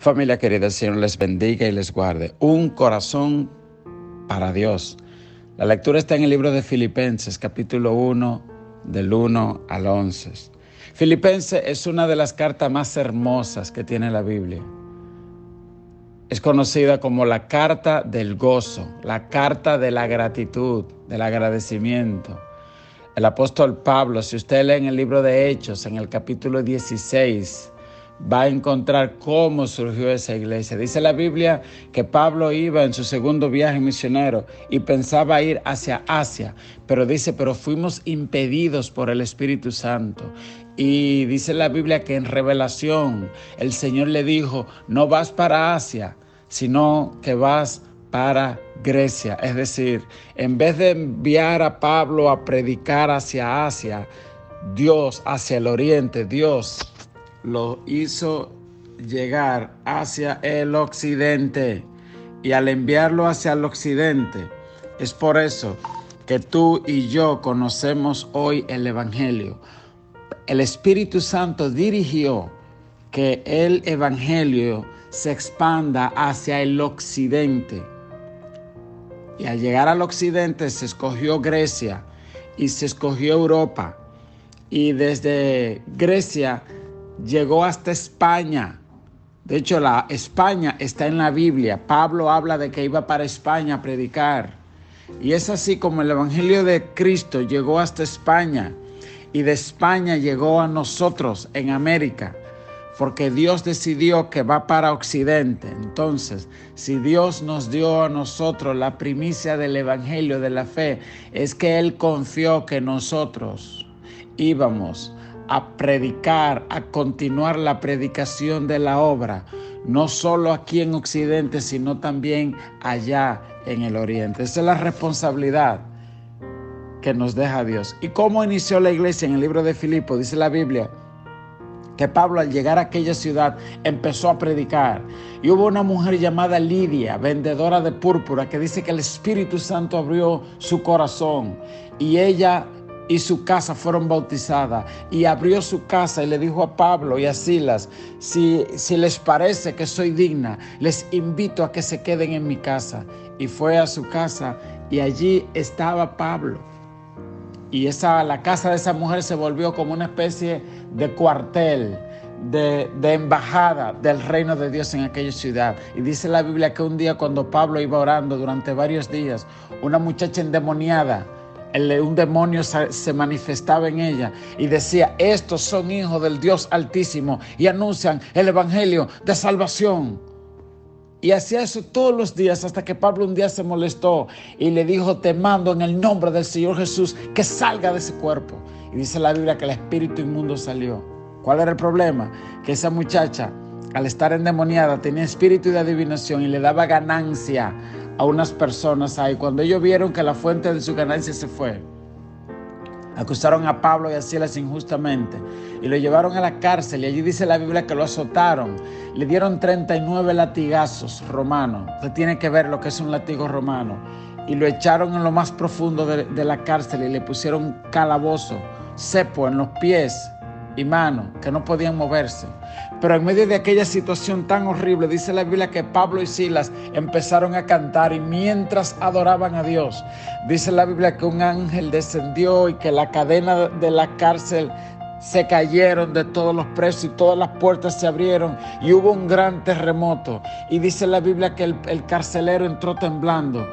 Familia querida, el Señor les bendiga y les guarde. Un corazón para Dios. La lectura está en el libro de Filipenses, capítulo 1, del 1 al 11. Filipenses es una de las cartas más hermosas que tiene la Biblia. Es conocida como la carta del gozo, la carta de la gratitud, del agradecimiento. El apóstol Pablo, si usted lee en el libro de Hechos, en el capítulo 16, va a encontrar cómo surgió esa iglesia. Dice la Biblia que Pablo iba en su segundo viaje misionero y pensaba ir hacia Asia, pero fuimos impedidos por el Espíritu Santo. Y dice la Biblia que en revelación el Señor le dijo, no vas para Asia, sino que vas para Grecia. Es decir, en vez de enviar a Pablo a predicar hacia Asia, Dios hacia el oriente, Dios lo hizo llegar hacia el occidente. Y al enviarlo hacia el occidente, es por eso que tú y yo conocemos hoy el Evangelio. El Espíritu Santo dirigió que el Evangelio se expanda hacia el occidente. Y al llegar al occidente se escogió Grecia y se escogió Europa. Y desde Grecia llegó hasta España. De hecho, la España está en la Biblia. Pablo habla de que iba para España a predicar. Y es así como el Evangelio de Cristo llegó hasta España. Y de España llegó a nosotros en América. Porque Dios decidió que va para Occidente. Entonces, si Dios nos dio a nosotros la primicia del Evangelio de la fe, es que Él confió que nosotros íbamos a predicar, a continuar la predicación de la obra, no solo aquí en Occidente, sino también allá en el Oriente. Esa es la responsabilidad que nos deja Dios. ¿Y cómo inició la iglesia? En el libro de Filipos dice la Biblia que Pablo, al llegar a aquella ciudad, empezó a predicar. Y hubo una mujer llamada Lidia, vendedora de púrpura, que dice que el Espíritu Santo abrió su corazón y ella y su casa fueron bautizadas. Y abrió su casa y le dijo a Pablo y a Silas, si les parece que soy digna, les invito a que se queden en mi casa. Y fue a su casa y allí estaba Pablo. Y la casa de esa mujer se volvió como una especie de cuartel, de embajada del reino de Dios en aquella ciudad. Y dice la Biblia que un día, cuando Pablo iba orando durante varios días, una muchacha endemoniada, un demonio se manifestaba en ella y decía, estos son hijos del Dios Altísimo y anuncian el evangelio de salvación. Y hacía eso todos los días hasta que Pablo un día se molestó y le dijo, te mando en el nombre del Señor Jesús que salga de ese cuerpo. Y dice la Biblia que el espíritu inmundo salió. ¿Cuál era el problema? Que esa muchacha, al estar endemoniada, tenía espíritu de adivinación y le daba ganancia a unas personas ahí. Cuando ellos vieron que la fuente de su ganancia se fue, acusaron a Pablo y a Silas injustamente y lo llevaron a la cárcel. Y allí dice la Biblia que lo azotaron. Le dieron 39 latigazos romanos. Usted tiene que ver lo que es un latigo romano. Y lo echaron en lo más profundo de la cárcel y le pusieron calabozo, cepo en los pies y manos, que no podían moverse. Pero en medio de aquella situación tan horrible, dice la Biblia que Pablo y Silas empezaron a cantar y mientras adoraban a Dios, dice la Biblia que un ángel descendió y que la cadena de la cárcel se cayeron de todos los presos y todas las puertas se abrieron y hubo un gran terremoto. Y dice la Biblia que el carcelero entró temblando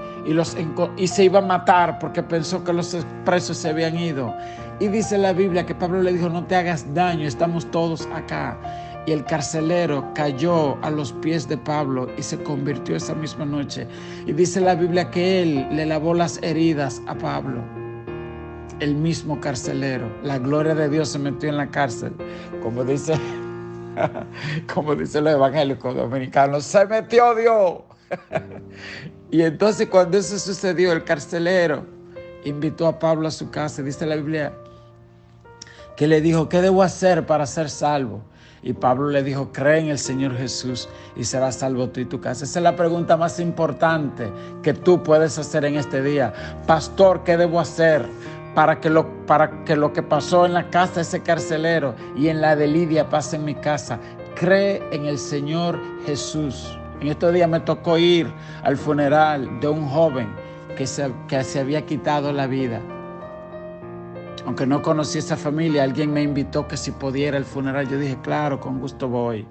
y se iba a matar porque pensó que los presos se habían ido. Y dice la Biblia que Pablo le dijo, no te hagas daño, estamos todos acá. Y el carcelero cayó a los pies de Pablo y se convirtió esa misma noche. Y dice la Biblia que él le lavó las heridas a Pablo. El mismo carcelero. La gloria de Dios se metió en la cárcel. Como dice los evangélicos dominicanos, se metió Dios. Y entonces cuando eso sucedió, el carcelero invitó a Pablo a su casa. Dice la Biblia que le dijo, ¿qué debo hacer para ser salvo? Y Pablo le dijo, cree en el Señor Jesús y serás salvo tú y tu casa. Esa es la pregunta más importante que tú puedes hacer en este día. Pastor, ¿qué debo hacer para que lo que pasó en la casa de ese carcelero y en la de Lidia pase en mi casa? cree en el Señor Jesús. En estos días me tocó ir al funeral de un joven que se había quitado la vida. Aunque no conocí esa familia, alguien me invitó que si podía ir al funeral. Yo dije, claro, con gusto voy.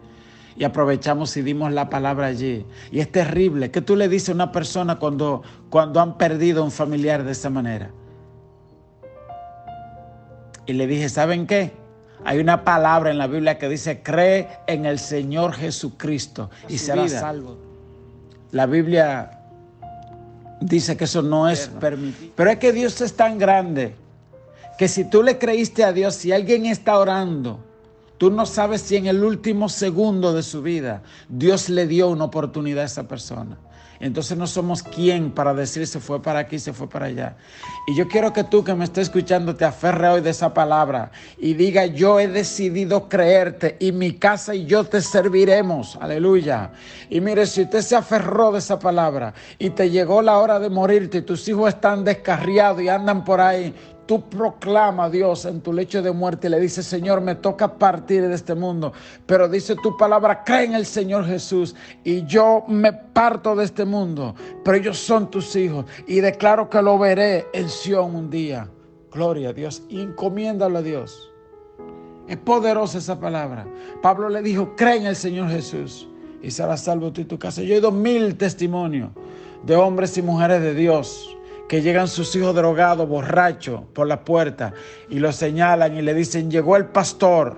Y aprovechamos y dimos la palabra allí. Y es terrible. ¿Qué tú le dices a una persona cuando han perdido a un familiar de esa manera? Y le dije, ¿saben qué? Hay una palabra en la Biblia que dice, cree en el Señor Jesucristo y serás salvo. La Biblia dice que eso no es permitido. Pero es que Dios es tan grande que si tú le creíste a Dios, si alguien está orando, tú no sabes si en el último segundo de su vida Dios le dio una oportunidad a esa persona. Entonces no somos quien para decir se fue para aquí, se fue para allá. Y yo quiero que tú que me estés escuchando te aferres hoy de esa palabra y diga, yo he decidido creerte y mi casa y yo te serviremos. Aleluya. Y mire, si usted se aferró de esa palabra y te llegó la hora de morirte y tus hijos están descarriados y andan por ahí, tú proclama a Dios en tu lecho de muerte y le dices, Señor, me toca partir de este mundo, pero dice tu palabra, cree en el Señor Jesús y yo me parto de este mundo, pero ellos son tus hijos y declaro que lo veré en Sión un día. Gloria a Dios, y encomiéndalo a Dios. Es poderosa esa palabra. Pablo le dijo, cree en el Señor Jesús y serás salvo tú y tu casa. Yo he oído 1000 testimonios de hombres y mujeres de Dios que llegan sus hijos drogados, borrachos, por la puerta y lo señalan y le dicen, llegó el pastor,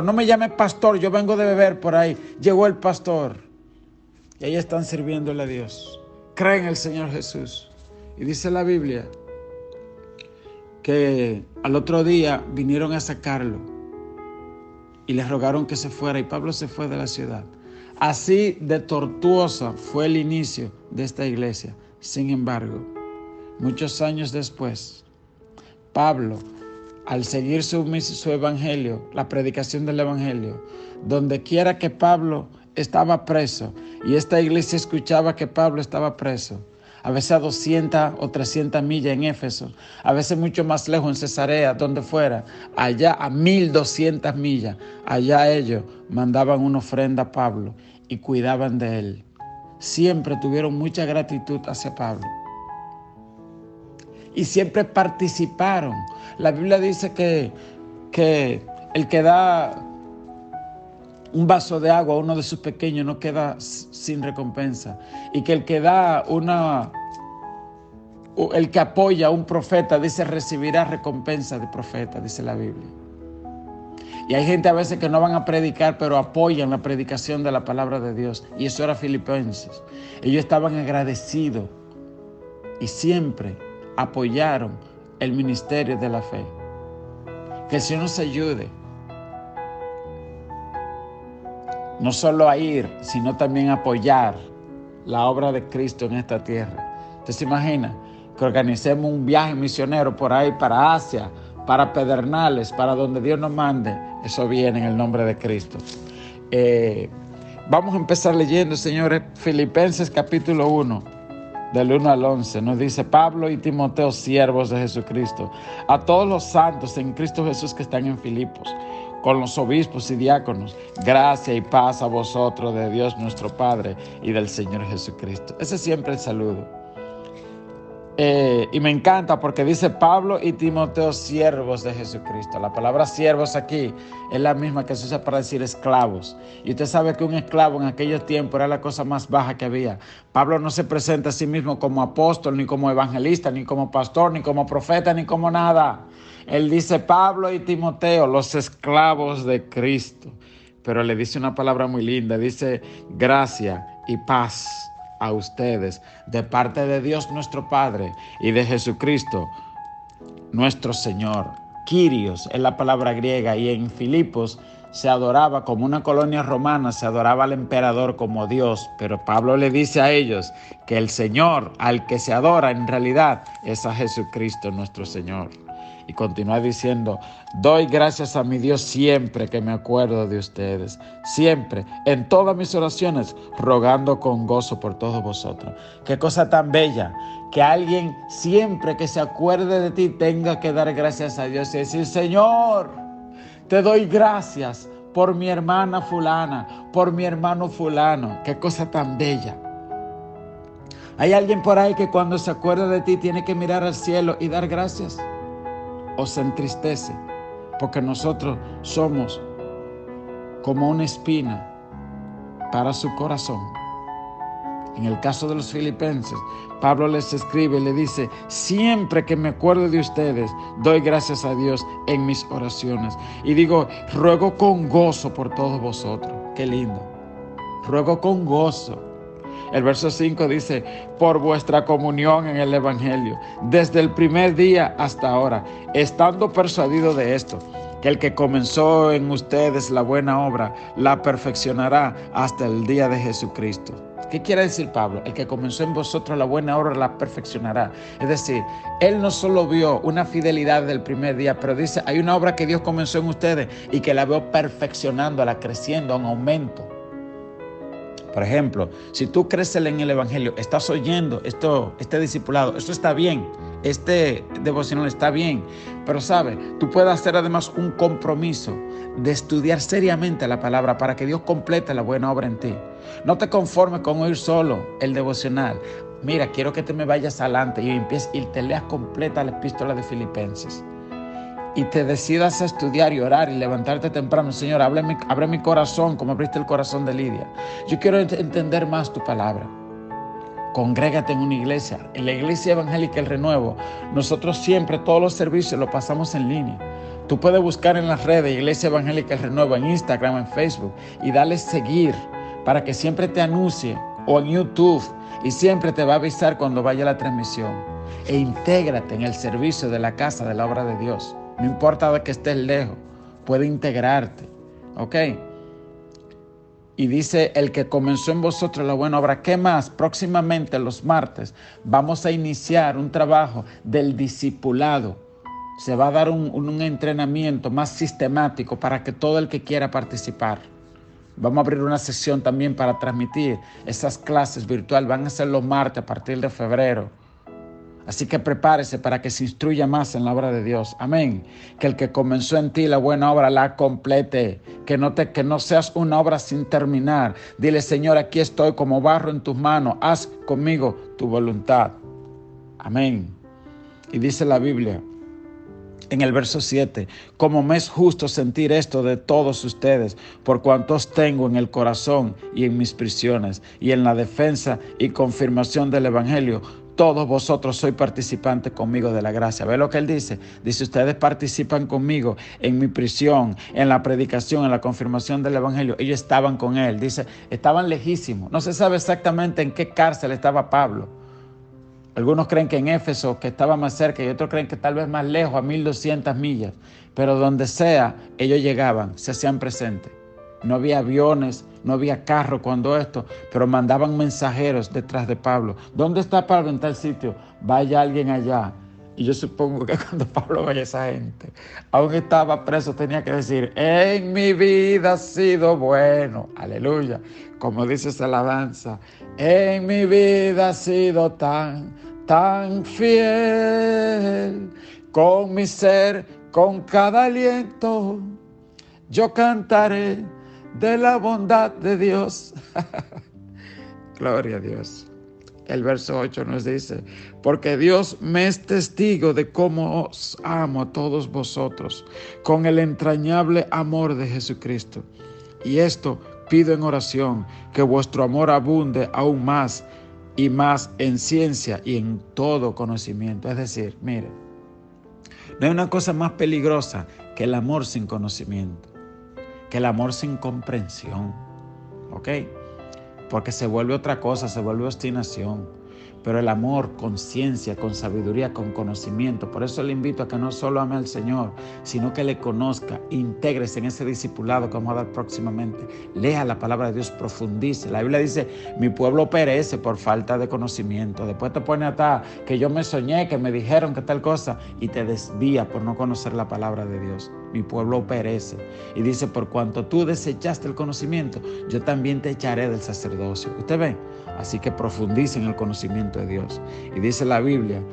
no me llame pastor, yo vengo de beber por ahí, llegó el pastor. Y ahí están sirviéndole a Dios. Creen en el Señor Jesús. Y dice la Biblia que al otro día vinieron a sacarlo y les rogaron que se fuera y Pablo se fue de la ciudad. Así de tortuosa fue el inicio de esta iglesia. Sin embargo, muchos años después, Pablo, al seguir su evangelio, la predicación del evangelio, donde quiera que Pablo estaba preso y esta iglesia escuchaba que Pablo estaba preso, a veces a 200 o 300 millas en Éfeso, a veces mucho más lejos en Cesarea, donde fuera, allá a 1200 millas, allá ellos mandaban una ofrenda a Pablo y cuidaban de él. Siempre tuvieron mucha gratitud hacia Pablo. Y siempre participaron. La Biblia dice que el que da un vaso de agua a uno de sus pequeños no queda sin recompensa. Y que el que da el que apoya a un profeta, dice, recibirá recompensa de profeta, dice la Biblia. Y hay gente a veces que no van a predicar, pero apoyan la predicación de la palabra de Dios. Y eso era Filipenses. Ellos estaban agradecidos y siempre apoyaron el ministerio de la fe. Que el Señor nos ayude no solo a ir, sino también a apoyar la obra de Cristo en esta tierra. ¿Usted se imagina que organicemos un viaje misionero por ahí para Asia, para Pedernales, para donde Dios nos mande? Eso viene en el nombre de Cristo. Vamos a empezar leyendo, señores, Filipenses capítulo 1, del 1 al 11. Nos dice, Pablo y Timoteo, siervos de Jesucristo, a todos los santos en Cristo Jesús que están en Filipos, con los obispos y diáconos, gracia y paz a vosotros de Dios nuestro Padre y del Señor Jesucristo. Ese es siempre el saludo. Y me encanta porque dice Pablo y Timoteo, siervos de Jesucristo. La palabra siervos aquí es la misma que se usa para decir esclavos. Y usted sabe que un esclavo en aquellos tiempos era la cosa más baja que había. Pablo no se presenta a sí mismo como apóstol, ni como evangelista, ni como pastor, ni como profeta, ni como nada. Él dice Pablo y Timoteo, los esclavos de Cristo. Pero le dice una palabra muy linda, dice gracia y paz a ustedes, de parte de Dios nuestro Padre y de Jesucristo nuestro Señor. Kyrios es la palabra griega y en Filipos se adoraba como una colonia romana, se adoraba al emperador como Dios, pero Pablo le dice a ellos que el Señor al que se adora en realidad es a Jesucristo nuestro Señor. Y continúa diciendo, doy gracias a mi Dios siempre que me acuerdo de ustedes, siempre, en todas mis oraciones, rogando con gozo por todos vosotros. Qué cosa tan bella, que alguien siempre que se acuerde de ti tenga que dar gracias a Dios y decir, Señor, te doy gracias por mi hermana fulana, por mi hermano fulano. Qué cosa tan bella. ¿Hay alguien por ahí que cuando se acuerda de ti tiene que mirar al cielo y dar gracias? ¿O se entristece? Porque nosotros somos como una espina para su corazón. En el caso de los filipenses, Pablo les escribe y le dice: siempre que me acuerdo de ustedes, doy gracias a Dios en mis oraciones. Y digo, ruego con gozo por todos vosotros. Qué lindo. Ruego con gozo. El verso 5 dice: por vuestra comunión en el Evangelio, desde el primer día hasta ahora, estando persuadido de esto, que el que comenzó en ustedes la buena obra, la perfeccionará hasta el día de Jesucristo. ¿Qué quiere decir Pablo? El que comenzó en vosotros la buena obra, la perfeccionará. Es decir, él no solo vio una fidelidad del primer día, pero dice, hay una obra que Dios comenzó en ustedes y que la veo perfeccionándola, creciendo, en aumento. Por ejemplo, si tú creces en el Evangelio, estás oyendo este discipulado, esto está bien, este devocional está bien, pero sabes, tú puedes hacer además un compromiso de estudiar seriamente la palabra para que Dios complete la buena obra en ti. No te conformes con oír solo el devocional. Mira, quiero que te me vayas adelante y te leas completa la epístola de Filipenses. Y te decidas a estudiar y orar y levantarte temprano. Señor, abre mi corazón como abriste el corazón de Lidia. Yo quiero entender más tu palabra. Congrégate en una iglesia. En la iglesia evangélica El Renuevo, nosotros siempre todos los servicios los pasamos en línea. Tú puedes buscar en las redes Iglesia Evangélica El Renuevo, en Instagram, en Facebook, y darle seguir para que siempre te anuncie, o en YouTube, y siempre te va a avisar cuando vaya la transmisión. E intégrate en el servicio de la casa de la obra de Dios. No importa de que estés lejos, puede integrarte, ¿ok? Y dice, el que comenzó en vosotros la buena obra. ¿Qué más? Próximamente, los martes, vamos a iniciar un trabajo del discipulado. Se va a dar un entrenamiento más sistemático para que todo el que quiera participar. Vamos a abrir una sesión también para transmitir esas clases virtuales. Van a ser los martes a partir de febrero. Así que prepárese para que se instruya más en la obra de Dios. Amén. Que el que comenzó en ti la buena obra la complete. Que no seas una obra sin terminar. Dile, Señor, aquí estoy como barro en tus manos. Haz conmigo tu voluntad. Amén. Y dice la Biblia en el verso 7, como me es justo sentir esto de todos ustedes, por cuantos tengo en el corazón y en mis prisiones, y en la defensa y confirmación del Evangelio, todos vosotros sois participantes conmigo de la gracia. ¿Ve lo que él dice? Dice, ustedes participan conmigo en mi prisión, en la predicación, en la confirmación del Evangelio. Ellos estaban con él. Dice, estaban lejísimos. No se sabe exactamente en qué cárcel estaba Pablo. Algunos creen que en Éfeso, que estaba más cerca, y otros creen que tal vez más lejos, a 1200 millas. Pero donde sea, ellos llegaban, se hacían presentes. No había aviones, no había carro cuando esto, pero mandaban mensajeros detrás de Pablo. ¿Dónde está Pablo? En tal sitio. Vaya alguien allá. Y yo supongo que cuando Pablo vaya a esa gente, aún estaba preso, tenía que decir, en mi vida ha sido bueno. Aleluya. Como dice esa alabanza, en mi vida ha sido tan fiel. Con mi ser, con cada aliento, yo cantaré de la bondad de Dios. Gloria a Dios. El verso 8 nos dice, porque Dios me es testigo de cómo os amo a todos vosotros con el entrañable amor de Jesucristo. Y esto pido en oración, que vuestro amor abunde aún más y más en ciencia y en todo conocimiento. Es decir, mire, no hay una cosa más peligrosa que el amor sin conocimiento, que el amor sin comprensión, ¿ok? Porque se vuelve otra cosa, se vuelve obstinación. Pero el amor con ciencia, con sabiduría, con conocimiento. Por eso le invito a que no solo ame al Señor, sino que le conozca, intégrese en ese discipulado que vamos a dar próximamente. Lea la palabra de Dios, profundice. La Biblia dice, mi pueblo perece por falta de conocimiento. Después te pone hasta que yo me soñé, que me dijeron que tal cosa, y te desvía por no conocer la palabra de Dios. Mi pueblo perece. Y dice, por cuanto tú desechaste el conocimiento, yo también te echaré del sacerdocio. ¿Usted ve? Así que profundice en el conocimiento de Dios. Y dice la Biblia,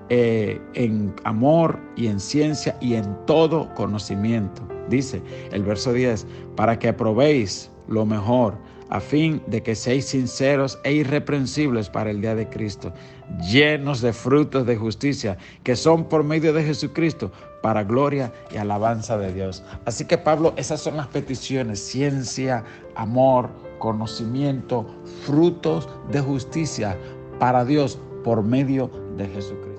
en amor y en ciencia y en todo conocimiento. Dice el verso 10, para que aprobéis lo mejor, a fin de que seáis sinceros e irreprensibles para el día de Cristo, llenos de frutos de justicia, que son por medio de Jesucristo, para gloria y alabanza de Dios. Así que Pablo, esas son las peticiones: ciencia, amor, conocimiento, frutos de justicia para Dios por medio de Jesucristo.